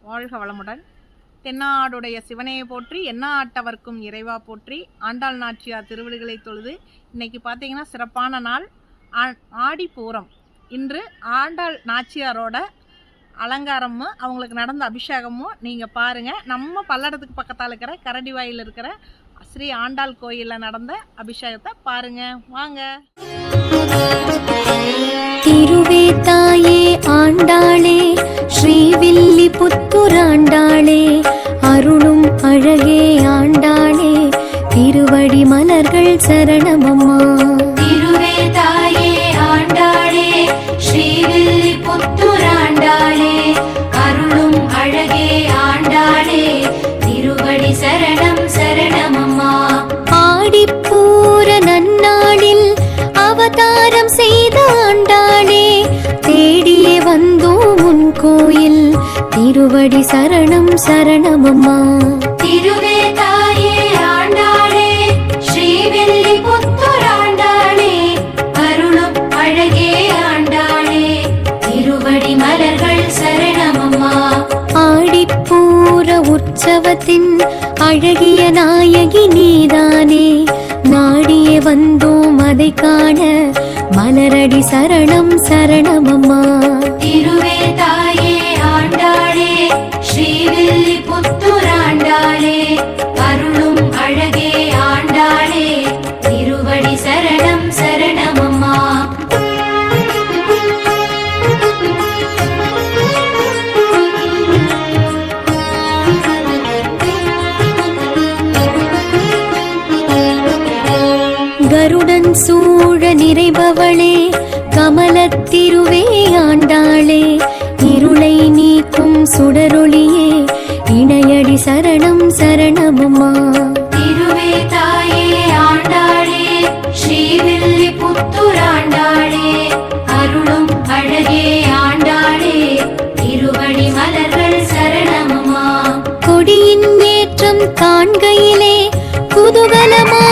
வாழ்க வளமுடன். தென்னாடுடைய சிவனையை போற்றி, எண்ணாட்டவர்க்கும் இறைவா போற்றி. ஆண்டாள் நாச்சியார் திருவடிகளை தொழுது. இன்னைக்கு பார்த்தீங்கன்னா சிறப்பான நாள், ஆடிப்பூரம். இன்று ஆண்டாள் நாச்சியாரோட அலங்காரமும் அவங்களுக்கு நடந்த அபிஷேகமும் நீங்கள் பாருங்கள். நம்ம பல்லடத்துக்கு பக்கத்தால் இருக்கிற கரடிவாயில் இருக்கிற ஸ்ரீ ஆண்டாள் கோயிலில் நடந்த அபிஷேகத்தை பாருங்கள், வாங்க. திருவே தாயே ஆண்டாளே, ஸ்ரீவில்லி புத்துராண்டாளே, அருளும் அழகே ஆண்டாளே, திருவடி மலர்கள் சரணமம்மா. திருவே தாயே ஆண்டாளே, ஸ்ரீவில்லி புத்துராண்டாளே, அருளும் அழகே ஆண்டாளே, திருவடி சரணம் சரணமம்மா. ஆடிப்பூர நன்னாளில் அவதாரம் செய்த ஆண்டாளே, தேடியே வந்தோம் உன் கோயில், திருவடி சரணம் சரணமம்மா. திருவே தாயே ஆண்டாளே, ஸ்ரீவில்லி புத்துராண்டாளே, அருளும் அழகே ஆண்டாளே, திருவடி மலர்கள் சரணமம்மா. ஆடிப்பூர உற்சவத்தின் அழகிய நாயகி நீதானே, நாடியே வந்தோம் அதை காண, மலரடி சரணம் சரணமம்மா. திருவே தாயே ஆண்டாளே, ஸ்ரீவில்லி புத்துராண்டாளே, அருளும் அழகே ஆண்டாளே, திருவடி சரணம் சரணமம்மா. கருடன் சூழ நிறைபவளே, கமலத்திருவே ஆண்டாளே, இருளை நீக்கும் சுடரொளியே, இணையடி சரணம் சரணமம்மா. திருவே தாயே ஆண்டாளே, ஸ்ரீவில்லி புத்துராண்டாளே, அருளும் அழகே ஆண்டாளே, திருவடி மலர்கள் சரணமம்மா. கொடியின் ஏற்றம் காண்கையிலே குதூகலமா